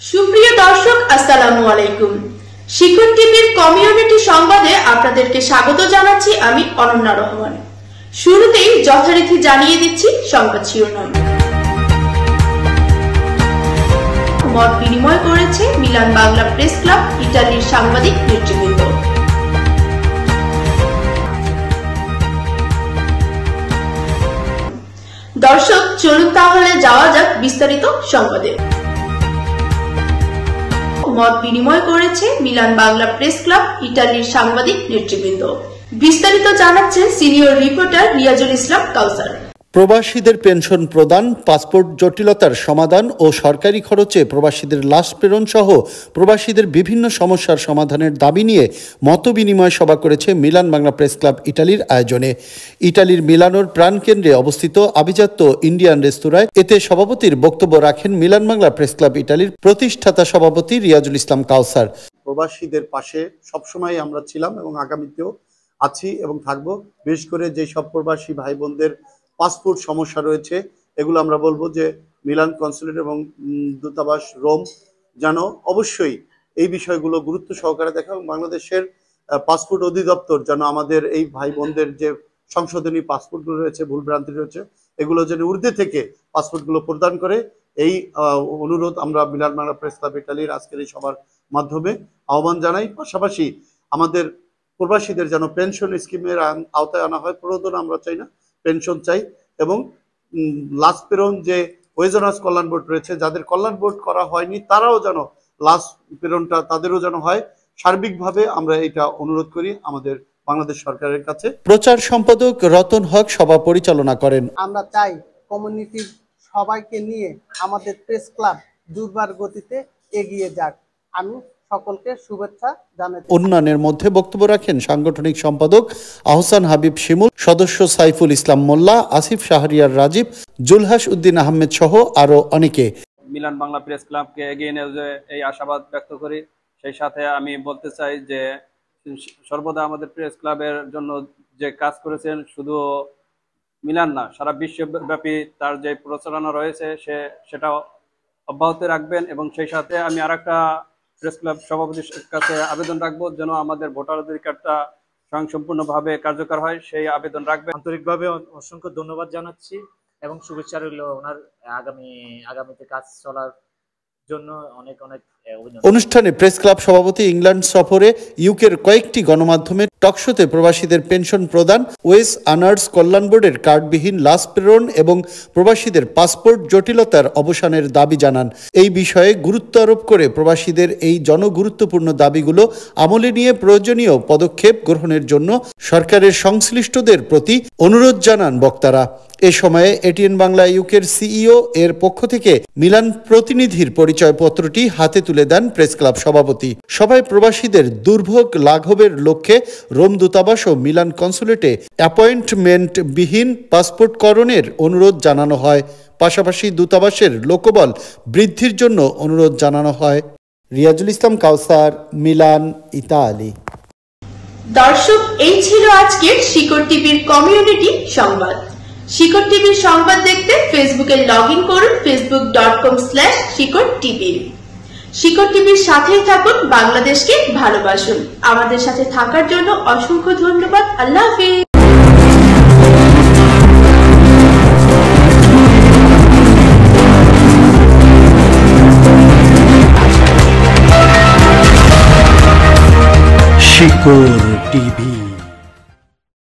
সুপ্রিয় দর্শক, আসসালামু আলাইকুম। শিকড় টিভির কমিউনিটি সংবাদে আপনাদেরকে স্বাগত জানাচ্ছি আমি অনন্যা রহমান। শুরুতেই যথারীতি জানিয়ে দিচ্ছি সংবাদ শিরোনাম। মত বিনিময় করেছে মিলান বাংলা প্রেস ক্লাব ইতালির সাংবাদিক নেতৃবৃন্দ। দর্শক, চলুন তাহলে যাওয়া যাক বিস্তারিত সংবাদে। মত বিনিময় করেছে মিলান বাংলা প্রেস ক্লাব ইতালির সাংবাদিক নেতৃবৃন্দ। বিস্তারিত জানাচ্ছেন সিনিয়র রিপোর্টার রিয়াজুল ইসলাম কাউসার। প্রবাসীদের পেনশন প্রদান, পাসপোর্ট জটিলতার সমাধান ও সরকারি খরচে প্রবাসীদের লাশ প্রেরণ সহ প্রবাসীদের বিভিন্ন সমস্যার সমাধানের দাবি নিয়ে মতবিনিময় সভা করেছে মিলান বাংলা প্রেস ক্লাব ইটালির আয়োজনে। ইটালির মিলানোর প্রাণকেন্দ্রে অবস্থিত আভিজাত্য ইন্ডিয়ান রেস্তোরাঁয় এতে সভাপতির বক্তব্য রাখেন মিলান বাংলা প্রেস ক্লাব ইটালির প্রতিষ্ঠাতা সভাপতি রিয়াজুল ইসলাম কাউসার। প্রবাসীদের পাশে সবসময় আমরা ছিলাম এবং আগামীতেও আছি এবং থাকবো। বিশেষ করে যেসব প্রবাসী ভাই বোনদের পাসপোর্ট সমস্যা রয়েছে, এগুলো আমরা বলবো যে মিলান কনসুলেট এবং দূতাবাস রোম যেন অবশ্যই এই বিষয়গুলো গুরুত্ব সহকারে দেখা এবং বাংলাদেশের পাসপোর্ট অধিদপ্তর যেন আমাদের এই ভাই বোনদের যে সংশোধনী পাসপোর্টগুলো রয়েছে, ভুলভ্রান্তি রয়েছে, এগুলো যেন ঊর্ধ্বে থেকে পাসপোর্টগুলো প্রদান করে, এই অনুরোধ আমরা মিলান বাংলা প্রেস ক্লাব ইটালির আজকের এই সভার মাধ্যমে আহ্বান জানাই। পাশাপাশি আমাদের প্রবাসীদের যেন পেনশন স্কিমের আওতায় আনা হয়। প্রণোদনা আমরা চাই না, পেনশন চাই। এবং লাশ প্রেরণ যে ওয়েজনাস কল্যাণ বোর্ড রয়েছে, যাদের কল্যাণ বোর্ড করা হয়নি, তারাও যেন লাশ প্রেরণটা তাদেরও যেন হয়। সার্বিকভাবে আমরা এটা অনুরোধ করি আমাদের বাংলাদেশ সরকারের কাছে। প্রচার সম্পাদক রতন হক সভা পরিচালনা করেন। আমরা চাই কমিউনিটির সবাইকে নিয়ে আমাদের প্রেস ক্লাব দুর্বার গতিতে এগিয়ে যাক। আমি সকলকে শুভেচ্ছা জানাই। অন্যান্যের মধ্যে বক্তব্য রাখেন সাংগঠনিক সম্পাদক আহসান হাবিব শিমুল, সদস্য সাইফুল ইসলাম মোল্লা, আসিফ শাহরিয়ার রাজীব, জুলহাস উদ্দিন আহমেদ সহ আরো অনেকে। মিলান বাংলা প্রেস ক্লাবকে এগিয়ে নিয়ে এই আশাবাদ ব্যক্ত করি। সেই সাথে আমি বলতে চাই যে সর্বদা আমাদের প্রেস ক্লাবের জন্য যে কাজ করেছেন, শুধু মিলান না, সারা বিশ্বব্যাপী তার যে প্রচারণা রয়েছে সেটা অব্যাহত রাখবেন। এবং সেই সাথে আমি আরেকটা প্রেস ক্লাব সভাপতির কাছে আবেদন রাখবো যেন আমাদের ভোটার অধিকারটা স্বয়ংসম্পূর্ণভাবে কার্যকর হয়, সেই আবেদন রাখবেন। আন্তরিকভাবে অসংখ্য ধন্যবাদ জানাচ্ছি এবং শুভেচ্ছা রইল ওনার আগামীতে কাজ চলার জন্য। অনেক অনেক অনুষ্ঠানে প্রেস ক্লাব সভাপতি ইংল্যান্ড সফরে ইউকের কয়েকটি গণমাধ্যমে টকশোতে প্রবাসীদের পেনশন প্রদান, ওয়েজ আনার্স কল্যাণ বোর্ডের কার্ডবিহীন লাশ প্রেরণ এবং প্রবাসীদের পাসপোর্ট জটিলতার অবসানের দাবি জানান। এই বিষয়ে গুরুত্ব আরোপ করে প্রবাসীদের এই জনগুরুত্বপূর্ণ দাবিগুলো আমলে নিয়ে প্রয়োজনীয় পদক্ষেপ গ্রহণের জন্য সরকারের সংশ্লিষ্টদের প্রতি অনুরোধ জানান বক্তারা। এ সময়ে এটিএন বাংলা ইউকের সিইও এর পক্ষ থেকে মিলান প্রতিনিধির পরিচয়পত্রটি হাতে তুলে দেন প্রেস ক্লাব সভাপতি। সভায় প্রবাসীদের দুর্ভোগ লাঘবের লক্ষ্যে রোম দূতাবাস ও মিলান কনসুলেটে অ্যাপয়েন্টমেন্টবিহীন পাসপোর্টকরণের অনুরোধ জানানো হয়। পাশাপাশি দূতাবাসের লোকবল বৃদ্ধির জন্য অনুরোধ জানানো হয়। রিয়াজুল ইসলাম কাউসার, মিলান, ইতালি। দর্শক, এই ছিল আজকের শিকড় টিভির কমিউনিটি সংবাদ। শিকড় টিভির সংবাদ দেখতে ফেসবুকে লগইন করুন facebook.com/শিকড় টিভি। শিকড় টিভির সাথেই থাকুন, বাংলাদেশকে ভালোবাসুন। আমাদের সাথে থাকার জন্য অসংখ্য ধন্যবাদ। আল্লাহ হাফেজ। শিকড় টিভি।